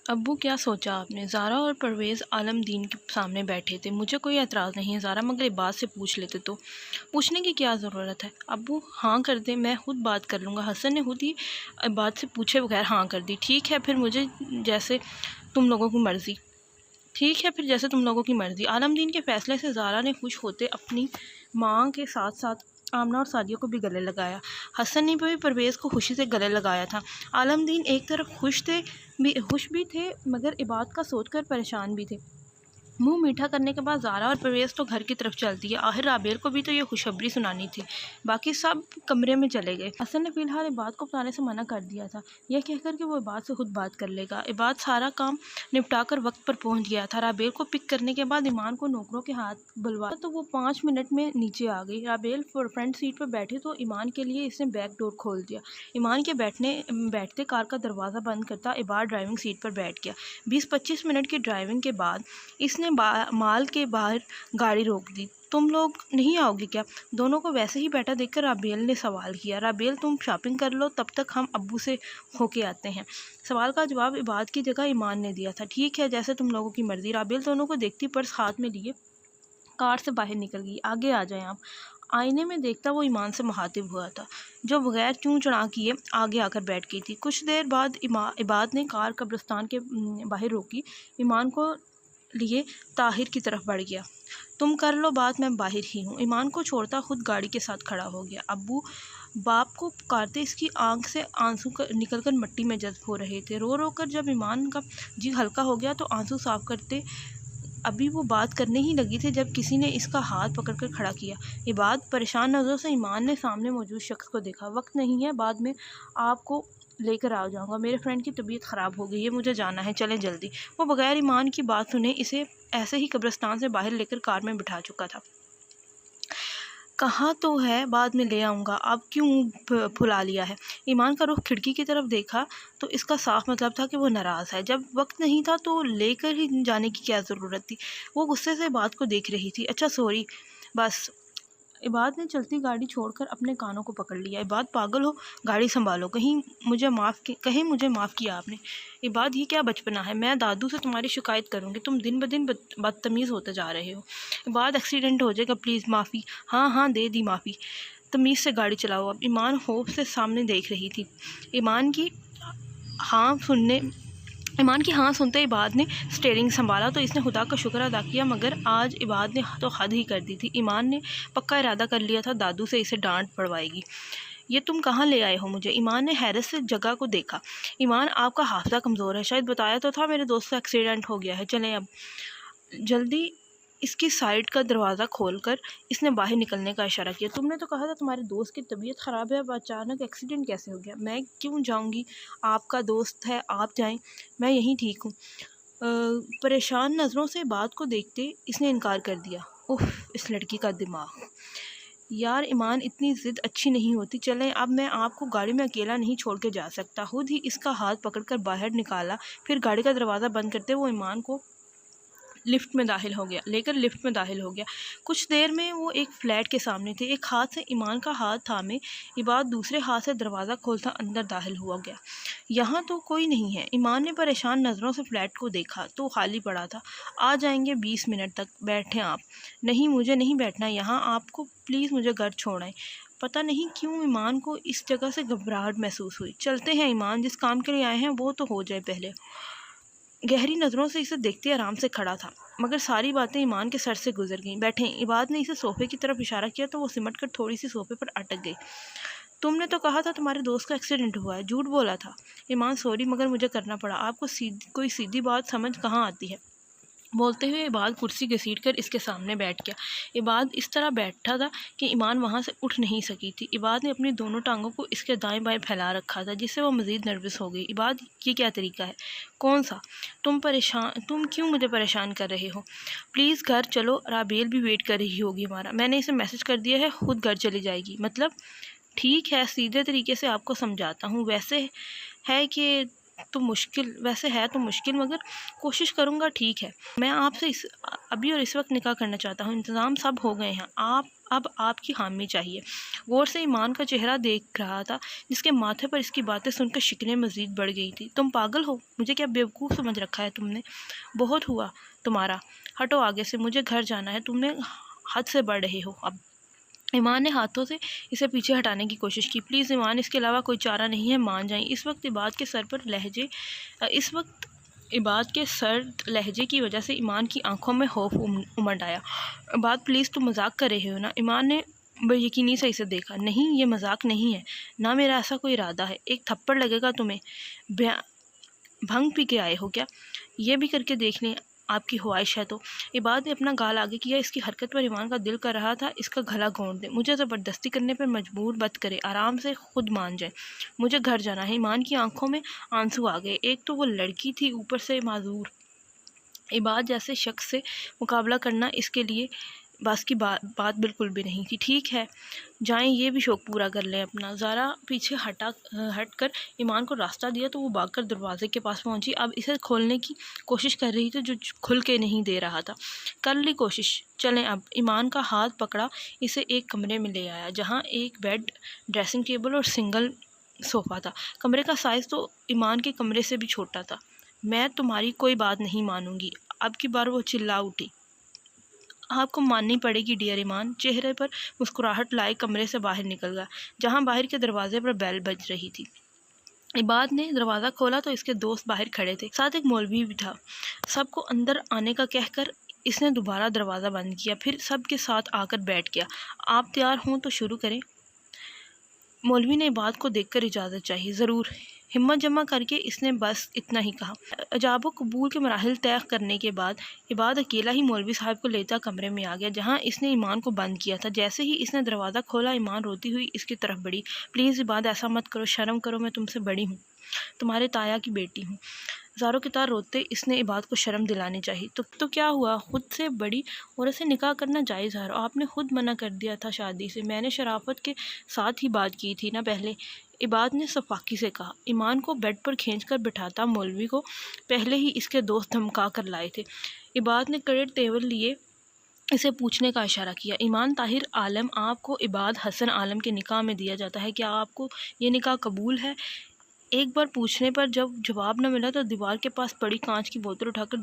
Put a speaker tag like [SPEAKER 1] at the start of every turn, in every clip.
[SPEAKER 1] अब्बू क्या सोचा आपने? ज़ारा और परवेज़ आलम दीन के सामने बैठे थे। मुझे कोई एतराज़ नहीं है ज़ारा, मगर इबाद से पूछ लेते तो। पूछने की क्या ज़रूरत है? अब्बू हाँ कर दें, मैं खुद बात कर लूँगा। हसन ने खुद ही इबाद से पूछे बगैर हाँ कर दी। ठीक है फिर जैसे तुम लोगों की मर्ज़ी ठीक है फिर जैसे तुम लोगों की मर्ज़ी। आलमदीन के फ़ैसले से ज़ारा ने खुश होते अपनी माँ के साथ साथ आमना और सादिया को भी गले लगाया। हसन ने भी परवेज़ को खुशी से गले लगाया था। आलमदीन एक तरफ खुश भी थे मगर इबाद का सोचकर परेशान भी थे। मुंह मीठा करने के बाद ज़ारा और परवेज़ तो घर की तरफ चलती है। आखिर राबेल को भी तो ये खुशखबरी सुनानी थी। बाकी सब कमरे में चले गए। हसन ने फ़िलहाल इबाद को बताने से मना कर दिया था, यह कहकर कि वो इबाद से खुद बात कर लेगा। इबाद सारा काम निपटाकर वक्त पर पहुंच गया था। राबेल को पिक करने के बाद ईमान को नौकरों के हाथ बुलवा तो वो 5 मिनट में नीचे आ गई। राबेल फ्रंट सीट पर बैठी तो ईमान के लिए इसने बैक डोर खोल दिया। ईमान के बैठते कार का दरवाज़ा बंद करता इबाद ड्राइविंग सीट पर बैठ गया। 20-25 मिनट की ड्राइविंग के बाद इसने माल के बाहर गाड़ी रोक दी। तुम लोग नहीं आओगे क्या? दोनों को वैसे ही बैठा देखकर राबेल ने सवाल किया। राबेल तुम शॉपिंग कर लो, तब तक हम अब्बू से होके आते हैं। सवाल का जवाब इबाद की जगह ईमान ने दिया था। ठीक है जैसे तुम लोगों की मर्जी। राबेल दोनों को देखती पर्स हाथ में लिए कार से बाहर निकल गई। आगे आ जाएं आप। आईने में देखता वो ईमान से मुखातिब हुआ था, जो बगैर चूं चढ़ा किए आगे आकर बैठ गई थी। कुछ देर बाद इबाद ने कार कब्रिस्तान के बाहर रोकी। ईमान को लिए ताहिर की तरफ बढ़ गया। तुम कर लो बात, मैं बाहर ही हूँ। ईमान को छोड़ता खुद गाड़ी के साथ खड़ा हो गया। अब्बू बाप को पुकारते इसकी आंख से आंसू निकलकर मिट्टी में जज्ब हो रहे थे। रो रो कर जब ईमान का जी हल्का हो गया तो आंसू साफ करते अभी वो बात करने ही लगी थी जब किसी ने इसका हाथ पकड़कर खड़ा किया। इबाद परेशान नज़रों से ईमान ने सामने मौजूद शख्स को देखा। वक्त नहीं है, बाद में आपको लेकर आ जाऊंगा। मेरे फ्रेंड की तबीयत ख़राब हो गई है, मुझे जाना है, चलें जल्दी। वो बगैर ईमान की बात सुने इसे ऐसे ही कब्रिस्तान से बाहर लेकर कार में बिठा चुका था। कहाँ तो है, बाद में ले आऊँगा, आप क्यों फुला लिया है? ईमान का रुख खिड़की की तरफ देखा तो इसका साफ मतलब था कि वो नाराज़ है। जब वक्त नहीं था तो लेकर ही जाने की क्या ज़रूरत थी? वो गुस्से से बात को देख रही थी। अच्छा सॉरी, बस। इबाद ने चलती गाड़ी छोड़कर अपने कानों को पकड़ लिया। इबाद पागल हो, गाड़ी संभालो, कहीं मुझे माफ़ किया आपने। इबाद ये क्या बचपना है? मैं दादू से तुम्हारी शिकायत करूँगी, तुम दिन ब दिन बदतमीज़ होते जा रहे हो। इबाद एक्सीडेंट हो जाएगा, प्लीज़ माफ़ी। हाँ हाँ दे दी माफ़ी, तमीज़ से गाड़ी चलाओ अब। ईमान खौफ से सामने देख रही थी। ईमान की हाँ सुनने ईमान की हाँ सुनते इबाद ने स्टीयरिंग संभाला तो इसने खुदा का शुक्र अदा किया, मगर आज इबाद ने तो हद ही कर दी थी। ईमान ने पक्का इरादा कर लिया था दादू से इसे डांट पड़वाएगी। ये तुम कहाँ ले आए हो मुझे? ईमान ने हैरत से जगह को देखा। ईमान आपका हाफिज़ा कमज़ोर है, शायद बताया तो था मेरे दोस्त का एक्सीडेंट हो गया है, चलें अब जल्दी। इसकी साइड का दरवाज़ा खोलकर इसने बाहर निकलने का इशारा किया। तुमने तो कहा था तुम्हारे दोस्त की तबीयत ख़राब है, अब अचानक एक्सीडेंट कैसे हो गया? मैं क्यों जाऊंगी, आपका दोस्त है, आप जाएं, मैं यहीं ठीक हूँ। परेशान नज़रों से बात को देखते इसने इनकार कर दिया। उफ, इस लड़की का दिमाग। यार ईमान, इतनी ज़िद अच्छी नहीं होती। चलें अब, मैं आपको गाड़ी में अकेला नहीं छोड़ के जा सकता। खुद ही इसका हाथ पकड़कर बाहर निकाला। फिर गाड़ी का दरवाज़ा बंद करते वो ईमान को लिफ्ट में दाखिल हो गया। कुछ देर में वो एक फ़्लैट के सामने थे। एक हाथ से ईमान का हाथ थामे इबाद दूसरे हाथ से दरवाज़ा खोलता अंदर दाखिल हुआ गया। यहाँ तो कोई नहीं है। ईमान ने परेशान नज़रों से फ्लैट को देखा तो खाली पड़ा था। आ जाएंगे 20 मिनट तक, बैठें आप। नहीं मुझे नहीं बैठना यहाँ, आपको प्लीज़ मुझे घर छोड़ें। पता नहीं क्यों ईमान को इस जगह से घबराहट महसूस हुई। चलते हैं ईमान, जिस काम के लिए आए हैं वो तो हो जाए पहले। गहरी नज़रों से इसे देखते आराम से खड़ा था, मगर सारी बातें ईमान के सर से गुजर गईं। बैठें। इबाद ने इसे सोफ़े की तरफ इशारा किया तो वो सिमट कर थोड़ी सी सोफ़े पर अटक गई। तुमने तो कहा था तुम्हारे दोस्त का एक्सीडेंट हुआ है, झूठ बोला था। ईमान सॉरी, मगर मुझे करना पड़ा। आपको कोई सीधी बात समझ कहाँ आती है? बोलते हुए इबाद कुर्सी घसीट कर इसके सामने बैठ गया। इबाद इस तरह बैठा था कि ईमान वहाँ से उठ नहीं सकी थी। इबाद ने अपनी दोनों टांगों को इसके दाएं बाएं फैला रखा था, जिससे वो मज़ीद नर्वस हो गई। इबाद, ये क्या तरीका है? कौन सा? तुम क्यों मुझे परेशान कर रहे हो? प्लीज़ घर चलो, राबेल भी वेट कर रही होगी हमारा। मैंने इसे मैसेज कर दिया है, खुद घर चली जाएगी। मतलब? ठीक है, सीधे तरीके से आपको समझाता हूँ। वैसे है कि तो मुश्किल, वैसे है तो मुश्किल, मगर कोशिश करूँगा, ठीक है। मैं आपसे इस अभी और इस वक्त निकाह करना चाहता हूँ। इंतज़ाम सब हो गए हैं, अब आपकी हामी चाहिए। गौर से ईमान का चेहरा देख रहा था, जिसके माथे पर इसकी बातें सुनकर शिकने मज़ीद बढ़ गई थी। तुम पागल हो, मुझे क्या बेवकूफ़ समझ रखा है तुमने? बहुत हुआ तुम्हारा, हटो आगे से, मुझे घर जाना है। तुमने हद से बढ़ रहे हो अब। ईमान ने हाथों से इसे पीछे हटाने की कोशिश की। प्लीज़ ईमान, इसके अलावा कोई चारा नहीं है, मान जाएं। इस वक्त इबाद के सर्द लहजे की वजह से ईमान की आंखों में खौफ उमड़ आया। इबाद, प्लीज़ तुम मजाक कर रहे हो ना? ईमान ने बेयकीनी से इसे देखा। नहीं, ये मजाक नहीं है, ना मेरा ऐसा कोई इरादा है। एक थप्पड़ लगेगा तुम्हें। भंग पी के आए हो क्या? ये भी करके देख लें, आपकी ख्वाहिश है तो। इबाद ने अपना गाल आगे किया। इसकी हरकत पर ईमान का दिल कर रहा था इसका गला घोंट दे। मुझे ज़बरदस्ती करने पर मजबूर मत करे, आराम से खुद मान जाए। मुझे घर जाना है। ईमान की आंखों में आंसू आ गए। एक तो वो लड़की थी, ऊपर से माजूर। इबाद जैसे शख्स से मुकाबला करना इसके लिए बस की बात बिल्कुल भी नहीं थी। ठीक है, जाएं, ये भी शौक़ पूरा कर लें अपना। ज़ारा पीछे हटकर ईमान को रास्ता दिया तो वो भागकर दरवाजे के पास पहुंची। अब इसे खोलने की कोशिश कर रही थी, जो खुल के नहीं दे रहा था। कर ली कोशिश, चलें अब। ईमान का हाथ पकड़ा, इसे एक कमरे में ले आया, जहाँ एक बेड, ड्रेसिंग टेबल और सिंगल सोफ़ा था। कमरे का साइज़ तो ईमान के कमरे से भी छोटा था। मैं तुम्हारी कोई बात नहीं मानूंगी। अब की बार वो चिल्ला उठी। आपको माननी पड़ेगी डियर ईमान। चेहरे पर मुस्कुराहट लाए कमरे से बाहर निकल गया, जहां बाहर के दरवाजे पर बेल बज रही थी। इबाद ने दरवाज़ा खोला तो इसके दोस्त बाहर खड़े थे, साथ एक मौलवी भी था। सबको अंदर आने का कहकर इसने दोबारा दरवाज़ा बंद किया, फिर सबके साथ आकर बैठ गया। आप तैयार हों तो शुरू करें। मौलवी ने इबाद को देखकर इजाज़त चाहिए। ज़रूर। हिम्मत जमा करके इसने बस इतना ही कहा। अजाबो कबूल के मराहिल तय करने के बाद इबाद अकेला ही मौलवी साहब को लेता कमरे में आ गया, जहां इसने ईमान को बंद किया था। जैसे ही इसने दरवाज़ा खोला, ईमान रोती हुई इसकी तरफ बढ़ी। प्लीज़ इबाद, ऐसा मत करो, शर्म करो, मैं तुमसे बड़ी हूँ, तुम्हारे ताया की बेटी हूँ। ज़ारों की तार रोते इसने इबाद को शर्म दिलानी चाहिए। तो क्या हुआ, खुद से बड़ी औरत से निकाह करना जायज़ है? आपने खुद मना कर दिया था शादी से। मैंने शराफत के साथ ही बात की थी ना पहले, इबाद ने सफाकी से कहा। ईमान को बेड पर खींचकर बिठाता मौलवी को पहले ही इसके दोस्त धमका कर लाए थे। इबाद ने कड़े तेवर लिए इसे पूछने का इशारा किया। ईमान ताहिर आलम, आपको इबाद हसन आलम के निकाह में दिया जाता है, क्या आपको ये निकाह कबूल है? एक बार पूछने पर जब जवाब न मिला तो दीवार के पास पड़ी कांच की बोतल उठाकर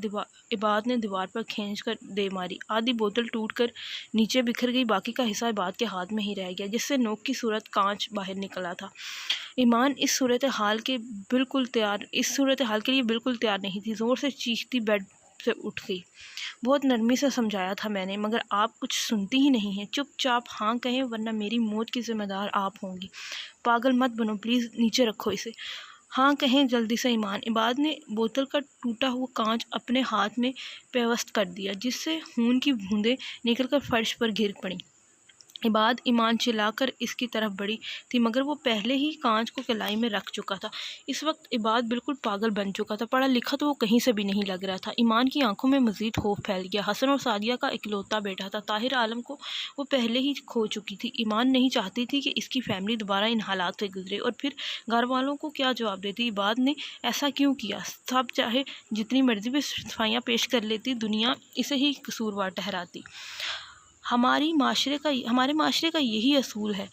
[SPEAKER 1] इबाद ने दीवार पर खींचकर दे मारी। आधी बोतल टूटकर नीचे बिखर गई, बाकी का हिस्सा इबाद के हाथ में ही रह गया, जिससे नोक की सूरत कांच बाहर निकला था। ईमान इस सूरत हाल के लिए बिल्कुल तैयार नहीं थी। ज़ोर से चीखती बेड से उठ गई। बहुत नरमी से समझाया था मैंने, मगर आप कुछ सुनती ही नहीं है। चुपचाप हाँ कहें, वरना मेरी मौत की जिम्मेदार आप होंगी। पागल मत बनो, प्लीज़ नीचे रखो इसे। हाँ कहें जल्दी से ईमान। इबाद ने बोतल का टूटा हुआ कांच अपने हाथ में पेवस्त कर दिया, जिससे खून की बूंदें निकलकर फर्श पर गिर पड़ी। इबाद, ईमान चिल्लाकर इसकी तरफ बढ़ी थी, मगर वो पहले ही कांच को कलाई में रख चुका था। इस वक्त इबाद बिल्कुल पागल बन चुका था। पढ़ा लिखा तो वो कहीं से भी नहीं लग रहा था। ईमान की आंखों में मजीद खौफ फैल गया। हसन और सादिया का इकलौता बेटा था। ताहिर आलम को वो पहले ही खो चुकी थी। ईमान नहीं चाहती थी कि इसकी फैमिली दोबारा इन हालात से गुजरे, और फिर घर वालों को क्या जवाब देती? इबाद ने ऐसा क्यों किया? सब चाहे जितनी मर्जी भी सफाइयाँ पेश कर लेती, दुनिया इसे ही कसूरवार ठहराती। हमारे माशरे का यही असूल है,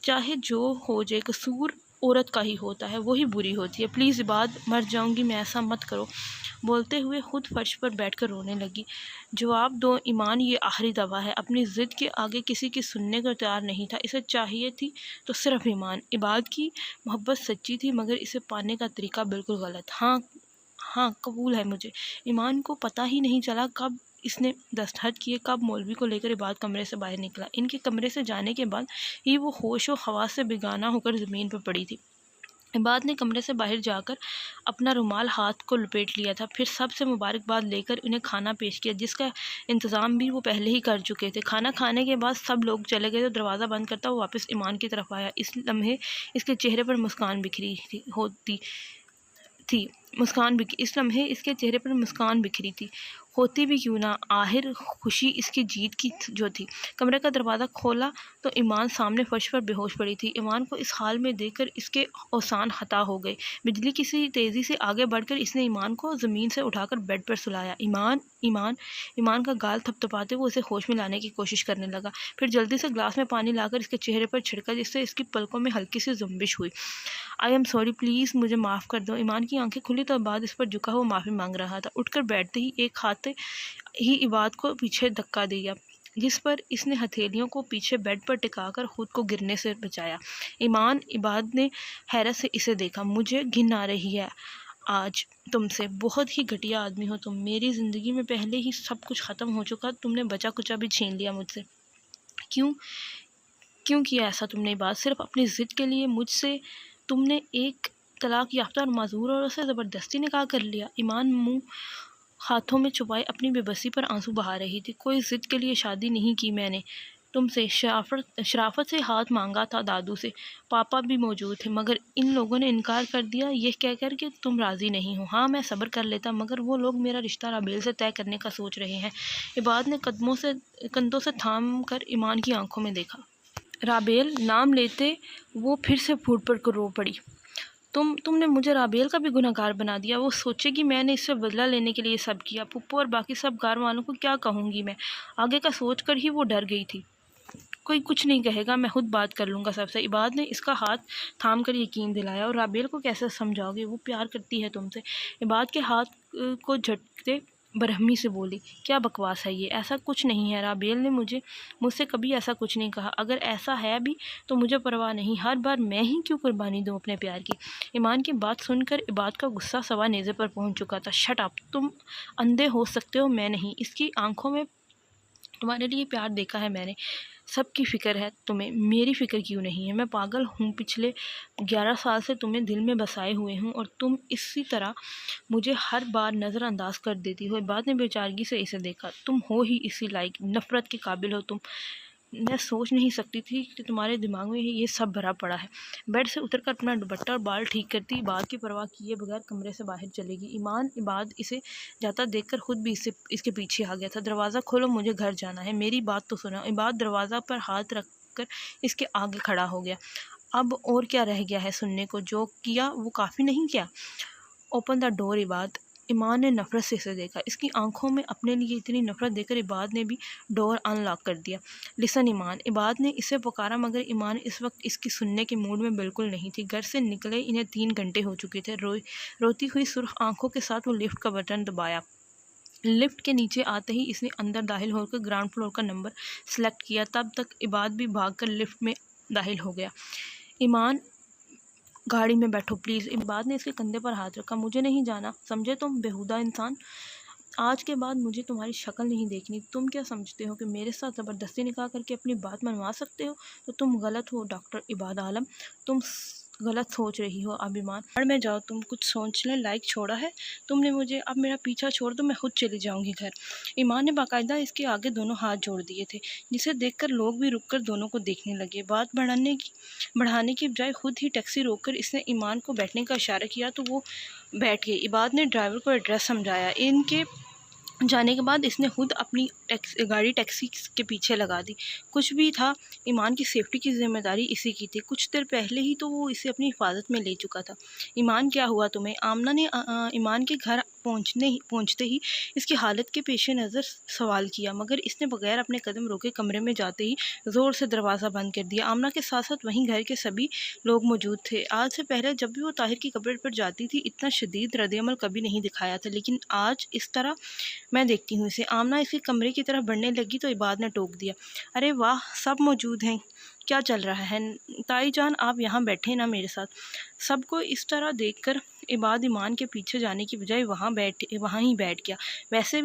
[SPEAKER 1] चाहे जो हो जाए, कसूर औरत का ही होता है, वही बुरी होती है। प्लीज़ इबाद, मर जाऊंगी मैं, ऐसा मत करो। बोलते हुए खुद फर्श पर बैठकर रोने लगी। जवाब दो ईमान, ये आखिरी दवा है। अपनी ज़िद के आगे किसी की सुनने को तैयार नहीं था। इसे चाहिए थी तो सिर्फ ईमान। इबाद की मोहब्बत सच्ची थी, मगर इसे पाने का तरीका बिल्कुल गलत। हाँ कबूल है मुझे। ईमान को पता ही नहीं चला कब इसने दस्तखत किए, कब मौलवी को लेकर इबाद कमरे से बाहर निकला। इनके कमरे से जाने के बाद ही वो होश व हवास से बेगाना होकर ज़मीन पर पड़ी थी। इबाद ने कमरे से बाहर जाकर अपना रुमाल हाथ को लपेट लिया था। फिर सबसे मुबारकबाद लेकर उन्हें खाना पेश किया, जिसका इंतज़ाम भी वो पहले ही कर चुके थे। खाना खाने के बाद सब लोग चले गए तो दरवाज़ा बंद करता वो वापस ईमान की तरफ आया। इस लम्हे इसके चेहरे पर मुस्कान बिखरी थी। इस लम्हे इसके चेहरे पर मुस्कान बिखरी थी। होती भी क्यों ना, आखिर खुशी इसकी जीत की जो थी। कमरे का दरवाज़ा खोला तो ईमान सामने फर्श पर बेहोश पड़ी थी। ईमान को इस हाल में देखकर इसके औसान हता हो गए। बिजली की सी तेज़ी से आगे बढ़कर इसने ईमान को ज़मीन से उठाकर बेड पर सुलाया। ईमान ईमान ईमान का गाल थपथपाते हुए उसे होश में लाने की कोशिश करने लगा। फिर जल्दी से ग्लास में पानी लाकर इसके चेहरे पर छिड़का, जिससे इसकी पलकों में हल्की सी जुम्बिश हुई। आई एम सॉरी, प्लीज़ मुझे माफ़ कर दो। ईमान की आंखें खुली तो बाद इस पर झुका हुआ माफ़ी मांग रहा था। उठकर बैठते ही एक हाथ ही इबाद को पीछे धक्का दिया, जिस पर इसने हथेलियों को पीछे बेड पर टिकाकर खुद को गिरने से बचाया। इबाद ने हैरत से इसे देखा। मुझे घिन आ रही है आज तुमसे, बहुत ही घटिया आदमी हो तुम। मेरी ज़िंदगी में पहले ही सब कुछ ख़त्म हो चुका, तुमने बचा कुचा भी छीन लिया मुझसे। क्यों क्यों किया ऐसा तुमने बात? सिर्फ अपनी ज़िद के लिए मुझसे तुमने एक तलाक याफ्ता और माजूर औरत से ज़बरदस्ती निकाह कर लिया। ईमान मुंह हाथों में छुपाए अपनी बेबसी पर आंसू बहा रही थी। कोई ज़िद के लिए शादी नहीं की मैंने तुमसे, शराफत से हाथ मांगा था दादू से, पापा भी मौजूद थे, मगर इन लोगों ने इनकार कर दिया, ये कहकर कि तुम राज़ी नहीं हो। हाँ, मैं सब्र कर लेता, मगर वो लोग मेरा रिश्ता राबेल से तय करने का सोच रहे हैं। इबाद ने कंधों से थाम कर ईमान की आंखों में देखा। राबेल नाम लेते वो फिर से फूट पड़ रो पड़ी। तुमने मुझे राबेल का भी गुनहगार बना दिया। वो सोचेगी मैंने इससे बदला लेने के लिए सब किया। पुप्पो और बाकी सब गार वालों को क्या कहूँगी मैं? आगे का सोच कर ही वो डर गई थी। कोई कुछ नहीं कहेगा, मैं खुद बात कर लूँगा सबसे। इबाद ने इसका हाथ थाम कर यकीन दिलाया। और राबेल को कैसे समझाओगे, वो प्यार करती है तुमसे। इबाद के हाथ को झटके बरहमी से बोली, क्या बकवास है ये? ऐसा कुछ नहीं है, राबेल ने मुझसे कभी ऐसा कुछ नहीं कहा। अगर ऐसा है भी तो मुझे परवाह नहीं, हर बार मैं ही क्यों कुर्बानी दूँ अपने प्यार की? ईमान की बात सुनकर इबाद का गुस्सा सवा नेज़े पर पहुंच चुका था। शट अप, तुम अंधे हो सकते हो, मैं नहीं। इसकी आंखों में तुम्हारे लिए प्यार देखा है मैंने। सबकी फ़िक्र है तुम्हें, मेरी फ़िक्र क्यों नहीं है? मैं पागल हूँ, पिछले 11 साल से तुम्हें दिल में बसाए हुए हूँ और तुम इसी तरह मुझे हर बार नज़रअंदाज कर देती हो। बाद में बेचारगी से इसे देखा। तुम हो ही इसी लायक, नफ़रत के काबिल हो तुम। मैं सोच नहीं सकती थी कि तुम्हारे दिमाग में ये सब भरा पड़ा है। बेड से उतरकर अपना दुपट्टा और बाल ठीक करती इबाद की परवाह किए बगैर कमरे से बाहर चलेगी। इबाद इसे जाता देखकर खुद भी इसके पीछे आ गया था। दरवाज़ा खोलो, मुझे घर जाना है, मेरी बात तो सुनो। इबाद दरवाज़ा पर हाथ रख कर इसके आगे खड़ा हो गया। अब और क्या रह गया है सुनने को? जो किया वो काफ़ी नहीं क्या? Open the door Ibad. ईमान ने नफ़रत से इसे देखा। इसकी आंखों में अपने लिए इतनी नफ़रत देखकर इबाद ने भी डोर अनलॉक कर दिया। लिसन ईमान, इबाद ने इसे पुकारा, मगर ईमान इस वक्त इसकी सुनने के मूड में बिल्कुल नहीं थी। घर से निकले इन्हें 3 घंटे हो चुके थे। रोती हुई सुर्ख आंखों के साथ वो लिफ्ट का बटन दबाया। लिफ्ट के नीचे आते ही इसने अंदर दाखिल होकर ग्राउंड फ्लोर का नंबर सेलेक्ट किया। तब तक इबाद भी भागकर लिफ्ट में दाखिल हो गया। ईमान, गाड़ी में बैठो प्लीज़। इबाद ने इसके कंधे पर हाथ रखा। मुझे नहीं जाना, समझे तुम बेहुदा इंसान। आज के बाद मुझे तुम्हारी शक्ल नहीं देखनी। तुम क्या समझते हो कि मेरे साथ ज़बरदस्ती निकाह करके अपनी बात मनवा सकते हो? तो तुम गलत हो डॉक्टर इबाद आलम, तुम गलत सोच रही हो। अब ईमान, घर में जाओ, तुम कुछ सोचने लायक छोड़ा है तुमने मुझे। अब मेरा पीछा छोड़ दो, मैं खुद चली जाऊंगी घर। ईमान ने बाकायदा इसके आगे दोनों हाथ जोड़ दिए थे, जिसे देखकर लोग भी रुककर दोनों को देखने लगे। बात बढ़ाने की बजाय खुद ही टैक्सी रोककर इसने ईमान को बैठने का इशारा किया तो वो बैठ गई। इबाद ने ड्राइवर को एड्रेस समझाया। इनके जाने के बाद इसने खुद अपनी गाड़ी टैक्सी के पीछे लगा दी। कुछ भी था, ईमान की सेफ्टी की जिम्मेदारी इसी की थी। कुछ देर पहले ही तो वो इसे अपनी हिफाजत में ले चुका था। ईमान, क्या हुआ तुम्हें? आमना ने ईमान के घर पहुंचते ही इसकी हालत के पेश नज़र सवाल किया, मगर इसने बगैर अपने कदम रोके कमरे में जाते ही ज़ोर से दरवाज़ा बंद कर दिया। आमना के साथ साथ वहीं घर के सभी लोग मौजूद थे। आज से पहले जब भी वो ताहिर की कब्र पर जाती थी, इतना शदीद रद्द-ए-अमल कभी नहीं दिखाया था, लेकिन आज इस तरह। मैं देखती हूँ इसे। आमना इसके कमरे की तरफ बढ़ने लगी तो इबाद ने टोक दिया। अरे वाह, सब मौजूद हैं, क्या चल रहा है? ताई जान, आप यहाँ बैठे ना मेरे साथ। सबको इस तरह देखकर इबाद ईमान के पीछे जाने की बजाय वहाँ ही बैठ गया। वैसे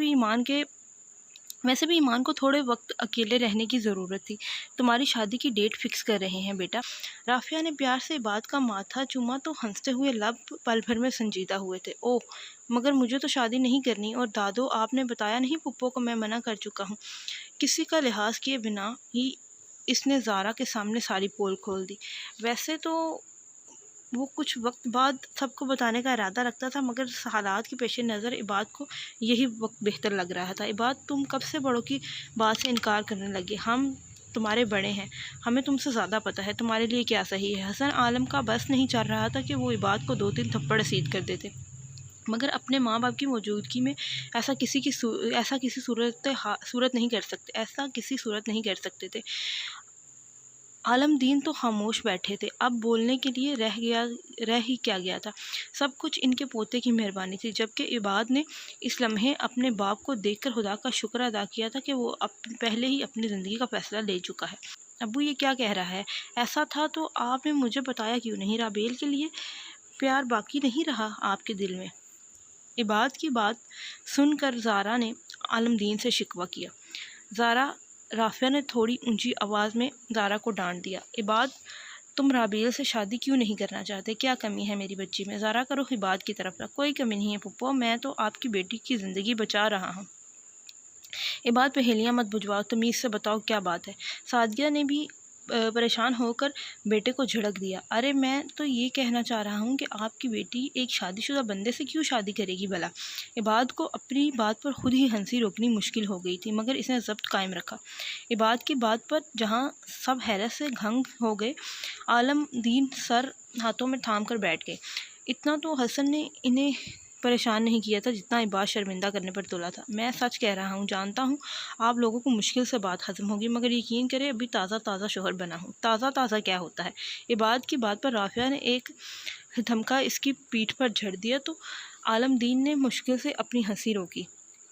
[SPEAKER 1] भी ईमान को थोड़े वक्त अकेले रहने की ज़रूरत थी। तुम्हारी शादी की डेट फिक्स कर रहे हैं बेटा। राफिया ने प्यार से इबाद का माथा चूमा तो हंसते हुए लब पल भर में संजीदा हुए थे। ओह, मगर मुझे तो शादी नहीं करनी। और दादो, आपने बताया नहीं पुप्पो को मैं मना कर चुका हूँ। किसी का लिहाज किए बिना ही इसने ज़ारा के सामने सारी पोल खोल दी। वैसे तो वो कुछ वक्त बाद सबको बताने का इरादा रखता था, मगर हालात के पेश नज़र इबाद को यही वक्त बेहतर लग रहा था। इबाद, तुम कब से बड़ों की बात से इनकार करने लगे? हम तुम्हारे बड़े हैं, हमें तुमसे ज़्यादा पता है तुम्हारे लिए क्या सही है। हसन आलम का बस नहीं चल रहा था कि वो इबाद को 2-3 थप्पड़ रसीद कर देते, मगर अपने माँ बाप की मौजूदगी में ऐसा किसी सूरत नहीं कर सकते थे। आलमदीन तो खामोश बैठे थे। अब बोलने के लिए रह ही क्या गया था। सब कुछ इनके पोते की मेहरबानी थी। जबकि इबाद ने इस लम्हे अपने बाप को देखकर खुदा का शुक्र अदा किया था कि वो पहले ही अपनी ज़िंदगी का फ़ैसला ले चुका है। अब्बू ये क्या कह रहा है? ऐसा था तो आपने मुझे बताया क्यों नहीं? राबेल के लिए प्यार बाकी नहीं रहा आपके दिल में? इबाद की बात सुनकर ज़ारा ने आलमदीन से शिकवा किया। राफिया ने थोड़ी ऊंची आवाज़ में ज़ारा को डांट दिया। इबाद, तुम राबेल से शादी क्यों नहीं करना चाहते? क्या कमी है मेरी बच्ची में? ज़ारा का रुख इबाद की तरफ था। कोई कमी नहीं है पुप्पो, मैं तो आपकी बेटी की ज़िंदगी बचा रहा हूँ। इबाद, पहेलियाँ मत बुझवाओ, तमीज़ से बताओ क्या बात है। सादिया ने भी परेशान होकर बेटे को झिड़क दिया। अरे मैं तो ये कहना चाह रहा हूँ कि आपकी बेटी एक शादीशुदा बंदे से क्यों शादी करेगी भला? इबाद को अपनी बात पर खुद ही हंसी रोकनी मुश्किल हो गई थी, मगर इसने ज़ब्त कायम रखा। इबाद की बात पर जहाँ सब हैरत से घंग हो गए, आलमदीन सर हाथों में थाम कर बैठ गए। इतना तो हसन ने इन्हें परेशान नहीं किया था जितना इबाद शर्मिंदा करने पर तुला था। मैं सच कह रहा हूँ, जानता हूँ आप लोगों को मुश्किल से बात हजम होगी, मगर यकीन करें अभी ताज़ा शोहर बना हूँ। ताज़ा क्या होता है? इबाद की बात पर राफिया ने एक धमका इसकी पीठ पर झड़ दिया तो आलमदीन ने मुश्किल से अपनी हंसी रोकी।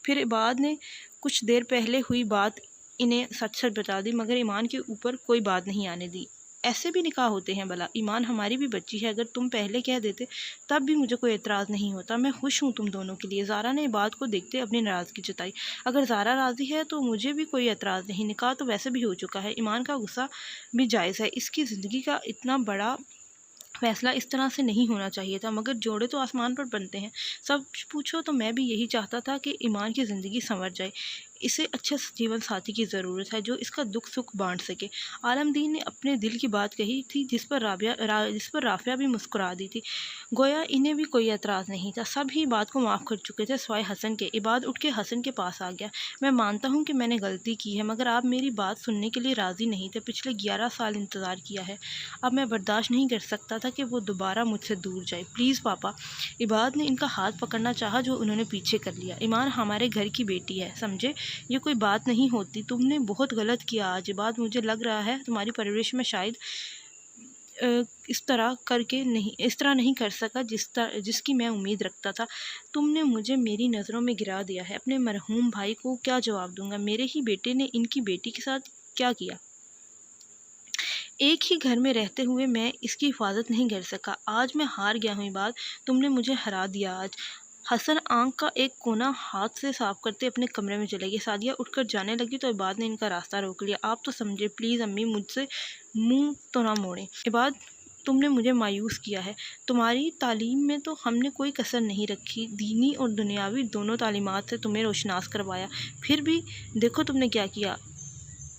[SPEAKER 1] फिर इबाद ने कुछ देर पहले हुई बात इन्हें सच बता दी, मगर ईमान के ऊपर कोई बात नहीं आने दी। ऐसे भी निकाह होते हैं भला? ईमान हमारी भी बच्ची है, अगर तुम पहले कह देते तब भी मुझे कोई एतराज़ नहीं होता। मैं खुश हूँ तुम दोनों के लिए। ज़ारा ने बात को देखते अपनी नाराज़गी जताई। अगर ज़ारा राज़ी है तो मुझे भी कोई एतराज़ नहीं। निकाह तो वैसे भी हो चुका है। ईमान का गुस्सा भी जायज़ है। इसकी ज़िंदगी का इतना बड़ा फैसला इस तरह से नहीं होना चाहिए था, मगर जोड़े तो आसमान पर बनते हैं। सब पूछो तो मैं भी यही चाहता था कि ईमान की ज़िंदगी संवर जाए। इसे अच्छे जीवन साथी की ज़रूरत है जो इसका दुख सुख बांट सके। आलमदीन ने अपने दिल की बात कही थी, जिस पर राफिया भी मुस्कुरा दी थी, गोया इन्हें भी कोई एतराज़ नहीं था। सब ही बात को माफ़ कर चुके थे सिवाय हसन के। इबाद उठ के हसन के पास आ गया। मैं मानता हूँ कि मैंने गलती की है, मगर आप मेरी बात सुनने के लिए राज़ी नहीं थे। पिछले 11 साल इंतज़ार किया है, अब मैं बर्दाश्त नहीं कर सकता था कि वो दोबारा मुझसे दूर जाए। प्लीज़ पापा। इबाद ने इनका हाथ पकड़ना चाहा, जो उन्होंने पीछे कर लिया। ईमान हमारे घर की बेटी है, समझे? ये कोई बात नहीं होती। तुमने बहुत गलत किया आज इबाद। मुझे लग रहा है तुम्हारी परवरिश में शायद इस तरह नहीं कर सका जिसकी मैं उम्मीद रखता था। तुमने मुझे मेरी नज़रों में गिरा दिया है। अपने मरहूम भाई को क्या जवाब दूंगा? मेरे ही बेटे ने इनकी बेटी के साथ क्या किया? एक ही घर में रहते हुए मैं इसकी हिफाजत नहीं कर सका। आज मैं हार गया हूँ इबाद, तुमने मुझे हरा दिया आज। हसन आंख का एक कोना हाथ से साफ करते अपने कमरे में चले गए। सादिया उठकर जाने लगी तो इबाद ने इनका रास्ता रोक लिया। आप तो समझे, प्लीज़ अम्मी, मुझसे मुंह तो ना मोड़ें। इबाद, तुमने मुझे मायूस किया है। तुम्हारी तालीम में तो हमने कोई कसर नहीं रखी। दीनी और दुनियावी दोनों तालीमात से तुम्हें रोशनास करवाया, फिर भी देखो तुमने क्या किया।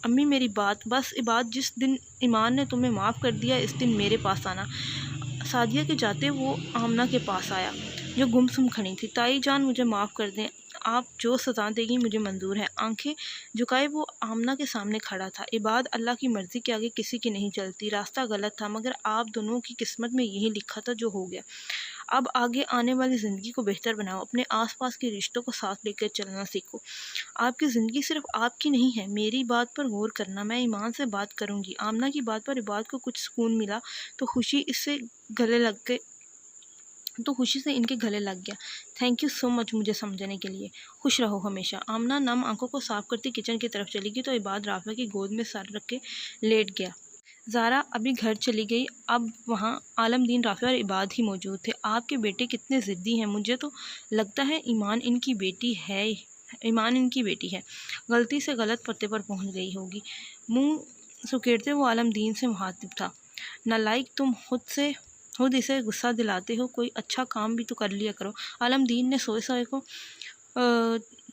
[SPEAKER 1] अम्मी मेरी बात बस। इबाद, जिस दिन ईमान ने तुम्हें माफ़ कर दिया इस दिन मेरे पास आना। सादिया के जाते वो आमना के पास आया जो गुमसुम खड़ी थी। ताई जान, मुझे माफ़ कर दें, आप जो सज़ा देगी मुझे मंजूर है। आंखें झुकाए वो आमना के सामने खड़ा था। इबाद, अल्लाह की मर्ज़ी के आगे किसी की नहीं चलती। रास्ता गलत था, मगर आप दोनों की किस्मत में यही लिखा था जो हो गया। अब आगे आने वाली ज़िंदगी को बेहतर बनाओ। अपने आसपास के रिश्तों को साथ लेकर चलना सीखो। आपकी ज़िंदगी सिर्फ आपकी नहीं है। मेरी बात पर गौर करना। मैं ईमान से बात करूँगी। आमना की बात पर इबाद को कुछ सुकून मिला तो खुशी से इनके गले लग गया। थैंक यू सो मच मुझे समझने के लिए। खुश रहो हमेशा। आमना नम आंखों को साफ करती किचन की तरफ चली गई तो इबाद राफिया की गोद में सर रख के लेट गया। ज़ारा अभी घर चली गई। अब वहाँ आलमदीन, राफिया और इबाद ही मौजूद थे। आपके बेटे कितने ज़िद्दी हैं। मुझे तो लगता है ईमान इनकी बेटी है। गलती से गलत पते पर पहुँच गई होगी। मुँह सुकेड़ते वो आलमदीन से मुखातिब था। नालायक, तुम खुद इसे गुस्सा दिलाते हो। कोई अच्छा काम भी तो कर लिया करो। आलमदीन ने सोए सोए को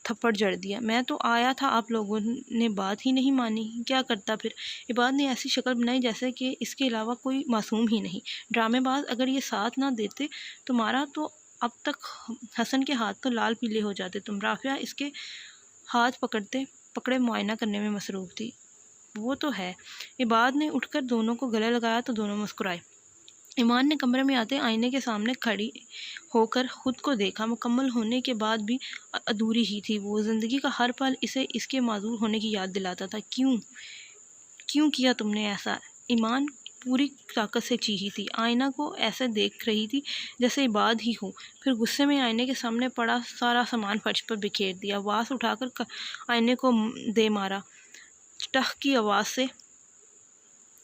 [SPEAKER 1] थप्पड़ जड़ दिया। मैं तो आया था, आप लोगों ने बात ही नहीं मानी, क्या करता फिर। इबाद ने ऐसी शक्ल बनाई जैसे कि इसके अलावा कोई मासूम ही नहीं। ड्रामेबाज, अगर ये साथ ना देते तुम्हारा तो अब तक हसन के हाथ तो लाल पीले हो जाते तुम। राफिया इसके हाथ पकड़े मुआयना करने में मसरूफ़ थी। वो तो है। इबाद ने उठकर दोनों को गले लगाया तो दोनों मुस्कुराए। ईमान ने कमरे में आते आईने के सामने खड़ी होकर ख़ुद को देखा। मुकम्मल होने के बाद भी अधूरी ही थी वो। ज़िंदगी का हर पल इसे इसके माजूर होने की याद दिलाता था। क्यों किया तुमने ऐसा? ईमान पूरी ताकत से चीखी थी। आईना को ऐसे देख रही थी जैसे इबाद ही हो। फिर गुस्से में आईने के सामने पड़ा सारा सामान फर्श पर बिखेर दिया। वास उठाकर आईने को दे मारा। टह की आवाज़ से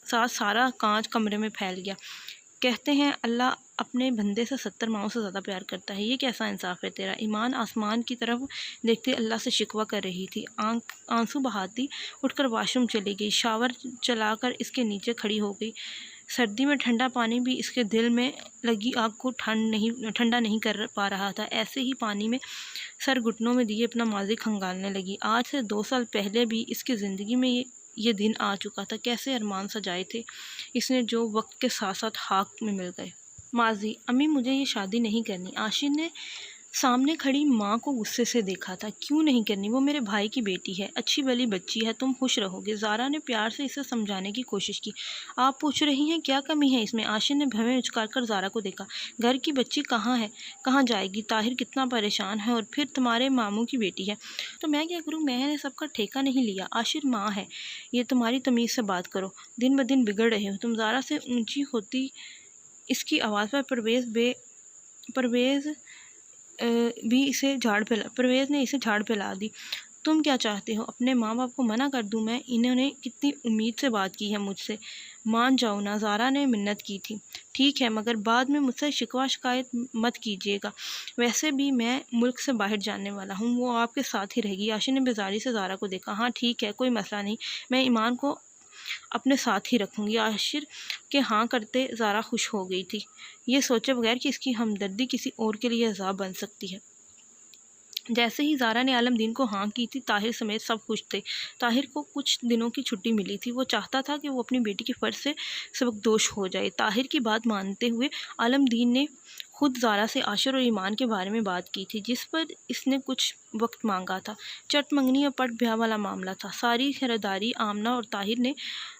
[SPEAKER 1] साथ सारा कांच कमरे में फैल गया। कहते हैं अल्लाह अपने बंदे से 70 माओं से ज़्यादा प्यार करता है। ये कैसा इंसाफ है तेरा? ईमान आसमान की तरफ देखते अल्लाह से शिकवा कर रही थी। आंसू बहाती उठकर वॉशरूम चली गई। शावर चलाकर इसके नीचे खड़ी हो गई। सर्दी में ठंडा पानी भी इसके दिल में लगी आग को ठंडा नहीं कर पा रहा था। ऐसे ही पानी में सर घुटनों में दिए अपना माजी खंगालने लगी। आज से 2 साल पहले भी इसकी ज़िंदगी में ये दिन आ चुका था। कैसे अरमान सजाए थे इसने जो वक्त के साथ साथ खाक में मिल गए। माजी, अम्मी मुझे ये शादी नहीं करनी। आशिर ने सामने खड़ी माँ को गुस्से से देखा था। क्यों नहीं करनी? वो मेरे भाई की बेटी है, अच्छी भली बच्ची है, तुम खुश रहोगे। ज़ारा ने प्यार से इसे समझाने की कोशिश की। आप पूछ रही हैं क्या कमी है इसमें? आशिर ने भवें उचकार कर ज़ारा को देखा। घर की बच्ची कहाँ है, कहाँ जाएगी? ताहिर कितना परेशान है और फिर तुम्हारे मामू की बेटी है तो मैं क्या करूँ? मैंने सबका ठेका नहीं लिया। आशिर माँ है, ये तुम्हारी तमीज़ से बात करो, दिन ब दिन बिगड़ रहे हो तुम। ज़ारा से ऊँची होती इसकी आवाज़ पर परवेज़ ने इसे झाड़ फैला दी। तुम क्या चाहते हो? अपने माँ बाप को मना कर दूँ मैं? इन्होंने कितनी उम्मीद से बात की है मुझसे, मान जाओ ना। ज़ारा ने मिन्नत की थी। ठीक है, मगर बाद में मुझसे शिकवा शिकायत मत कीजिएगा। वैसे भी मैं मुल्क से बाहर जाने वाला हूँ, वो आपके साथ ही रहेगी। आशिर ने बेजारी से ज़ारा को देखा। हाँ ठीक है, कोई मसला नहीं, मैं ईमान को अपने साथ ही रखूँगी। आशिर के हाँ करते ज़ारा खुश हो गई थी, ये सोचे बगैर कि इसकी हमदर्दी किसी और के लिए अज़ाब बन सकती है। जैसे ही ज़ारा ने आलमदीन को हाँ की थी, ताहिर समेत सब खुश थे। ताहिर को कुछ दिनों की छुट्टी मिली थी। वो चाहता था कि वो अपनी बेटी के फ़र्ज से सबकदोश हो जाए। ताहिर की बात मानते हुए आलमदीन ने खुद ज़ारा से आशिर और ईमान के बारे में बात की थी, जिस पर इसने कुछ वक्त मांगा था। चट मंगनी और पट ब्याह वाला मामला था। सारी खरीदारी आमना और ताहिर ने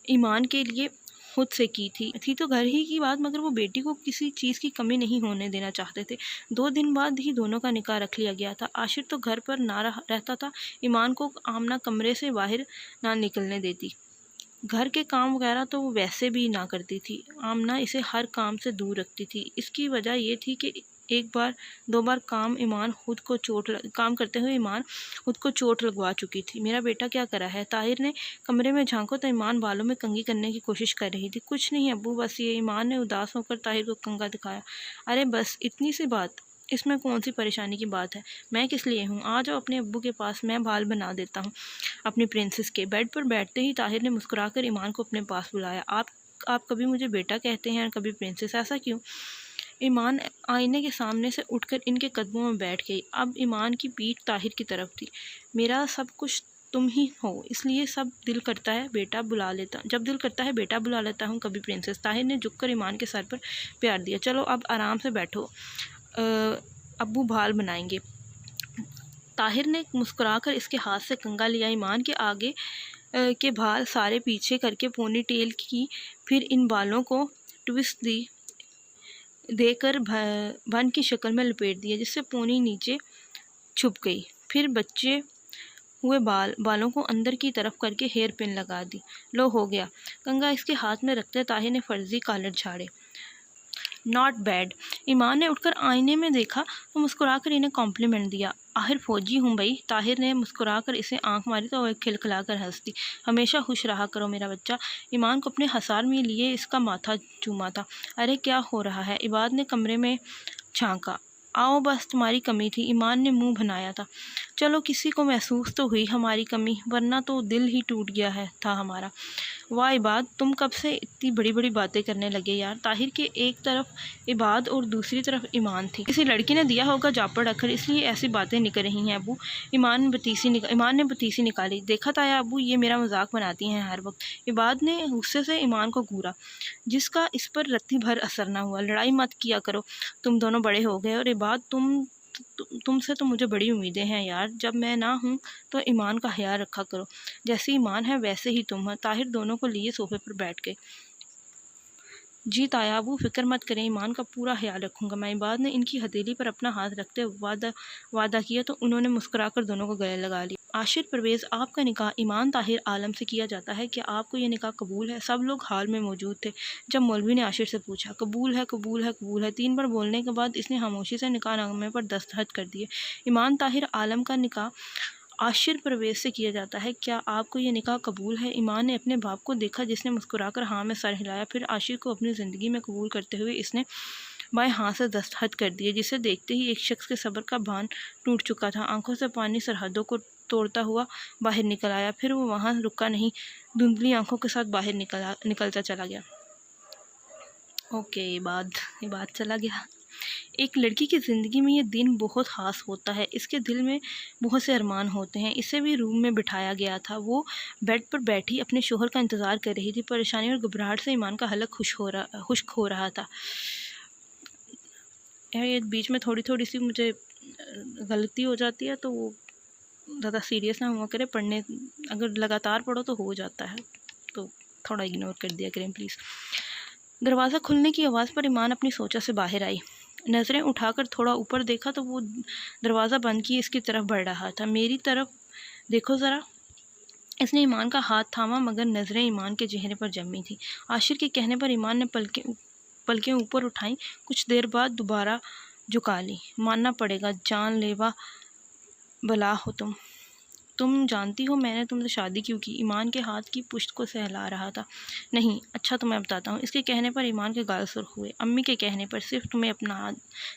[SPEAKER 1] ईमान के लिए खुद से की थी तो घर ही की बात, मगर वो बेटी को किसी चीज़ की कमी नहीं होने देना चाहते थे। 2 दिन बाद ही दोनों का निकाह रख लिया गया था। आशिर तो घर पर ना रहता था। ईमान को आमना कमरे से बाहर ना निकलने देती। घर के काम वगैरह तो वो वैसे भी ना करती थी। आमना इसे हर काम से दूर रखती थी। इसकी वजह ये थी कि 1 बार 2 बार काम करते हुए ईमान खुद को चोट लगवा चुकी थी। मेरा बेटा क्या करा है? ताहिर ने कमरे में झांको तो ईमान बालों में कंघी करने की कोशिश कर रही थी। कुछ नहीं अब्बू, बस ये। ईमान ने उदास होकर ताहिर को कंघा दिखाया। अरे बस इतनी सी बात, इसमें कौन सी परेशानी की बात है? मैं किस लिए हूँ? आ जाओ अपने अब्बू के पास, मैं बाल बना देता हूँ अपनी प्रिंसेस के। बेड पर बैठते ही ताहिर ने मुस्कुराकर ईमान को अपने पास बुलाया। आप कभी मुझे बेटा कहते हैं और कभी प्रिंसेस, ऐसा क्यों? ईमान आईने के सामने से उठकर इनके कदमों में बैठ गई। अब ईमान की पीठ ताहिर की तरफ थी। मेरा सब कुछ तुम ही हो, इसलिए जब दिल करता है बेटा बुला लेता हूँ, कभी प्रिंसेस। ताहिर ने झुककर ईमान के सर पर प्यार दिया। चलो अब आराम से बैठो, अब्बू बाल बनाएंगे। ताहिर ने मुस्कुराकर इसके हाथ से कंघा लिया। ईमान के आगे के बाल सारे पीछे करके पोनी टेल की, फिर इन बालों को ट्विस्ट देकर बन की शक्ल में लपेट दिया, जिससे पोनी नीचे छुप गई। फिर बच्चे हुए बालों को अंदर की तरफ करके हेयर पिन लगा दी। लो हो गया। कंघा इसके हाथ में रखते ताहिर ने फर्जी कॉलर झाड़े। Not bad. ईमान ने उठकर आईने में देखा तो मुस्कुराकर इन्हें कॉम्प्लीमेंट दिया। आखिर फौजी हूँ भाई। ताहिर ने मुस्कुराकर इसे आंख मारी तो वह खिलखिलाकर हंस दी। हमेशा खुश रहा करो मेरा बच्चा। ईमान को अपने हसार में लिए इसका माथा चूमा था। अरे क्या हो रहा है? इबाद ने कमरे में झांका। आओ, बस तुम्हारी कमी थी। ईमान ने मुंह बनाया था। चलो, किसी को महसूस तो हुई हमारी कमी, वरना तो दिल ही टूट गया था हमारा। वाह इबाद, तुम कब से इतनी बड़ी बड़ी बातें करने लगे यार। ताहिर के एक तरफ इबाद और दूसरी तरफ ईमान थी। किसी लड़की ने दिया होगा जापड़ अखर, इसलिए ऐसी बातें निकल रही हैं अबू। ईमान ने बतीसी निकाली। देखा ताया अबू, ये मेरा मजाक बनाती हैं हर वक्त। इबाद ने गुस्से से ईमान को घूरा, जिसका इस पर रत्ती भर असर ना हुआ। लड़ाई मत किया करो, तुम दोनों बड़े हो गए। और इबाद, तुमसे तो मुझे बड़ी उम्मीदें हैं यार। जब मैं ना हूँ तो ईमान का ख्याल रखा करो। जैसे ईमान है वैसे ही तुम हो। ताहिर दोनों को लिए सोफे पर बैठ गए। जी ताया अबू, फिक्र मत करें, ईमान का पूरा ख्याल रखूँगा मैं। इबाद ने इनकी हथेली पर अपना हाथ रखते वादा किया तो उन्होंने मुस्कुराकर दोनों को गले लगा लिया। आशिर परवेज़, आपका निकाह ईमान ताहिर आलम से किया जाता है, क्या आपको ये निकाह कबूल है? सब लोग हाल में मौजूद थे जब मौलवी ने आशिर से पूछा। कबूल है, कबूल है, कबूल है। 3 बार बोलने के बाद इसने खामोशी से निकाह नामे पर दस्तखत कर दिए। ईमान ताहिर आलम का निकाह आशिर परवेज़ से किया जाता है, क्या आपको ये निकाह कबूल है? ईमान ने अपने बाप को देखा, जिसने मुस्कुराकर हाँ में सर हिलाया। फिर आशिर को अपनी ज़िंदगी में कबूल करते हुए इसने बाएं हाथ से दस्तखत कर दिए, जिसे देखते ही एक शख्स के सब्र का भान टूट चुका था। आंखों से पानी सरहदों को तोड़ता हुआ बाहर निकल आया। फिर वो वहाँ रुका नहीं, धुंधली आंखों के साथ बाहर निकलता चला गया। ओके, बात चला गया। एक लड़की की ज़िंदगी में ये दिन बहुत ख़ास होता है। इसके दिल में बहुत से अरमान होते हैं। इसे भी रूम में बिठाया गया था। वो बेड पर बैठी अपने शोहर का इंतज़ार कर रही थी। परेशानी और घबराहट से ईमान का हलक खुश्क हो रहा था। ये बीच में थोड़ी सी मुझे गलती हो जाती है, तो वो ज़्यादा सीरियस ना हुआ करे। पढ़ने अगर लगातार पढ़ो तो हो जाता है, तो थोड़ा इग्नोर कर दिया करें प्लीज़। दरवाज़ा खुलने की आवाज़ पर ईमान अपनी सोचा से बाहर आई। नज़रें उठाकर थोड़ा ऊपर देखा तो वो दरवाज़ा बंद किए इसकी तरफ बढ़ रहा था। मेरी तरफ देखो ज़रा। इसने ईमान का हाथ थामा, मगर नज़रें ईमान के चेहरे पर जमी थी। आशिर के कहने पर ईमान ने पलकें ऊपर उठाई। कुछ देर बाद दोबारा झुका ली। मानना पड़ेगा, जानलेवा बला हो तुम जानती हो मैंने तुमसे शादी क्यों की? ईमान के हाथ की पुश्त को सहला रहा था। नहीं, अच्छा तो मैं बताता हूँ। इसके कहने पर ईमान के गाल सुर्ख हुए। अम्मी के कहने पर सिर्फ तुम्हें अपना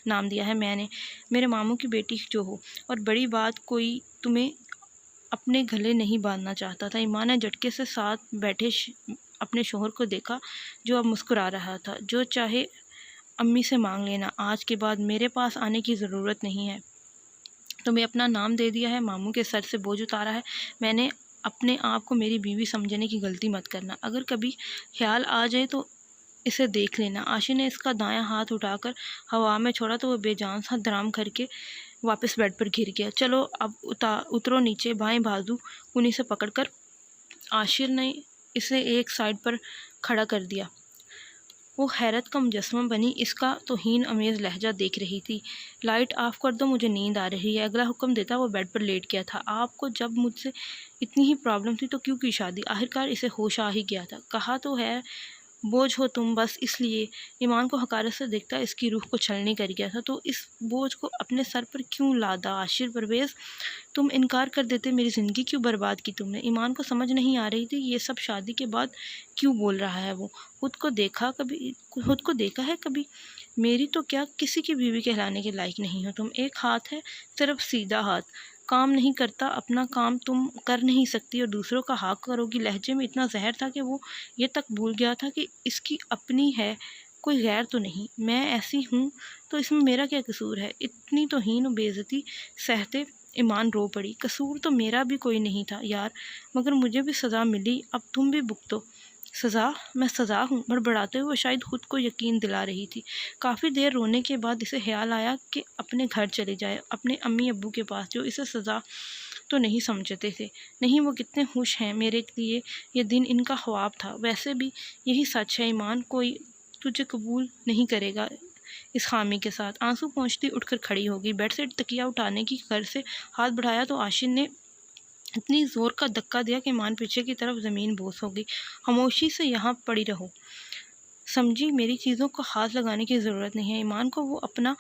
[SPEAKER 1] नाम दिया है मैंने, मेरे मामू की बेटी जो हो, और बड़ी बात, कोई तुम्हें अपने गले नहीं बांधना चाहता था। ईमान ने झटके से साथ बैठे अपने शोहर को देखा, जो अब मुस्कुरा रहा था। जो चाहे अम्मी से मांग लेना, आज के बाद मेरे पास आने की ज़रूरत नहीं है। तुम्हें अपना नाम दे दिया है, मामू के सर से बोझ उतारा है मैंने। अपने आप को मेरी बीवी समझने की गलती मत करना। अगर कभी ख्याल आ जाए तो इसे देख लेना। आशी ने इसका दायां हाथ उठाकर हवा में छोड़ा तो वह बेजान सा धड़ाम करके वापस बेड पर गिर गया। चलो अब उतरो नीचे। बाएं बाजू कुनी से पकड़कर आशिर ने इसे एक साइड पर खड़ा कर दिया। वो हैरत का मुजस्समा बनी इसका तौहीन अमेज़ लहजा देख रही थी। लाइट ऑफ कर दो, मुझे नींद आ रही है। अगला हुक्म देता वो बेड पर लेट गया था। आपको जब मुझसे इतनी ही प्रॉब्लम थी तो क्यों की शादी? आखिरकार इसे होश आ ही गया था। कहा तो है बोझ हो तुम, बस इसलिए। ईमान को हकारत से देखता इसकी रूह को छलनी कर गया था। तो इस बोझ को अपने सर पर क्यों लादा? आशिर परवेज़, तुम इनकार कर देते, मेरी ज़िंदगी क्यों बर्बाद की तुमने? ईमान को समझ नहीं आ रही थी ये सब शादी के बाद क्यों बोल रहा है। वो खुद को देखा है कभी? मेरी तो क्या, किसी की बीवी कहलाने के लायक नहीं हो तुम। एक हाथ है सिर्फ सीधा हाथ, काम नहीं करता, अपना काम तुम कर नहीं सकती और दूसरों का हक करोगी। लहजे में इतना जहर था कि वो ये तक भूल गया था कि इसकी अपनी है, कोई गैर तो नहीं। मैं ऐसी हूँ तो इसमें मेरा क्या कसूर है? इतनी तौहीन और बेइज्जती सहते ईमान रो पड़ी। कसूर तो मेरा भी कोई नहीं था यार, मगर मुझे भी सज़ा मिली, अब तुम भी भुगतो। सज़ा? मैं सज़ा हूँ? बड़बड़ाते हुए शायद खुद को यकीन दिला रही थी। काफ़ी देर रोने के बाद इसे ख्याल आया कि अपने घर चले जाए, अपने अम्मी अब्बू के पास, जो इसे सज़ा तो नहीं समझते थे। नहीं, वो कितने खुश हैं मेरे लिए, ये दिन इनका ख्वाब था। वैसे भी यही सच है ईमान, कोई तुझे कबूल नहीं करेगा इस खामी के साथ। आंसू पोंछती उठकर खड़ी हो गई। बेड से तकिया उठाने की घर से हाथ बढ़ाया तो आशिन ने इतनी ज़ोर का धक्का दिया कि ईमान पीछे की तरफ ज़मीन बोस हो गई। खामोशी से यहाँ पड़ी रहो, समझी? मेरी चीज़ों को हाथ लगाने की ज़रूरत नहीं है। ईमान को वो अपना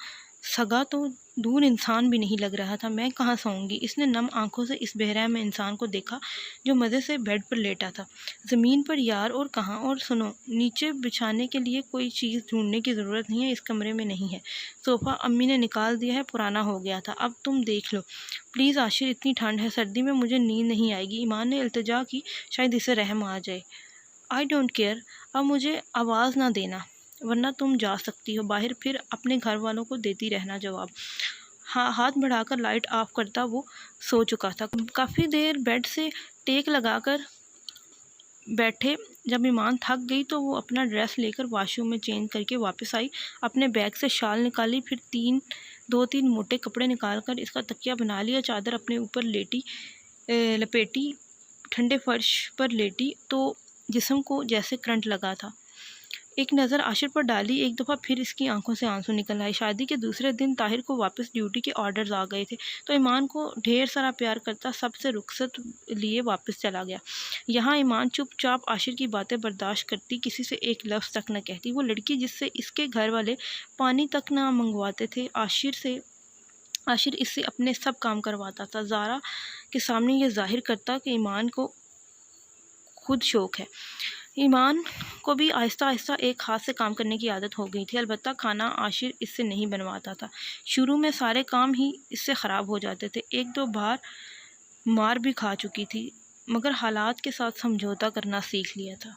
[SPEAKER 1] सगा तो दूर इंसान भी नहीं लग रहा था। मैं कहाँ सोऊंगी? इसने नम आंखों से इस बेरहम इंसान को देखा जो मज़े से बेड पर लेटा था। ज़मीन पर यार, और कहाँ? और सुनो, नीचे बिछाने के लिए कोई चीज़ ढूंढने की ज़रूरत नहीं है, इस कमरे में नहीं है। सोफ़ा अम्मी ने निकाल दिया है, पुराना हो गया था, अब तुम देख लो प्लीज़। आशिर, इतनी ठंड है, सर्दी में मुझे नींद नहीं आएगी। ईमान ने इल्तिजा की, शायद इसे रहम आ जाए। आई डोंट केयर, अब मुझे आवाज़ ना देना वरना तुम जा सकती हो बाहर। फिर अपने घर वालों को देती रहना जवाब। हाँ, हाथ बढ़ाकर लाइट ऑफ करता वो सो चुका था। काफ़ी देर बेड से टेक लगाकर बैठे। जब ईमान थक गई तो वो अपना ड्रेस लेकर वॉशरूम में चेंज करके वापस आई। अपने बैग से शाल निकाली, फिर दो तीन मोटे कपड़े निकालकर इसका तकिया बना लिया। चादर अपने ऊपर लपेटी, ठंडे फर्श पर लेटी तो जिस्म को जैसे करंट लगा था। एक नज़र आशिर पर डाली, एक दफ़ा फिर इसकी आंखों से आंसू निकल आए। शादी के दूसरे दिन ताहिर को वापस ड्यूटी के ऑर्डर्स आ गए थे, तो ईमान को ढेर सारा प्यार करता सबसे रुखसत लिए वापस चला गया। यहाँ ईमान चुपचाप आशिर की बातें बर्दाश्त करती, किसी से एक लफ्ज़ तक न कहती। वो लड़की जिससे इसके घर वाले पानी तक ना मंगवाते थे, आशिर इससे अपने सब काम करवाता था। ज़ारा के सामने ये जाहिर करता कि ईमान को खुद शौक़ है। ईमान को भी आहिस्ता आहिस्ता एक हाथ से काम करने की आदत हो गई थी। अलबत्ता खाना आशिर इससे नहीं बनवाता था। शुरू में सारे काम ही इससे ख़राब हो जाते थे। एक दो बार मार भी खा चुकी थी, मगर हालात के साथ समझौता करना सीख लिया था।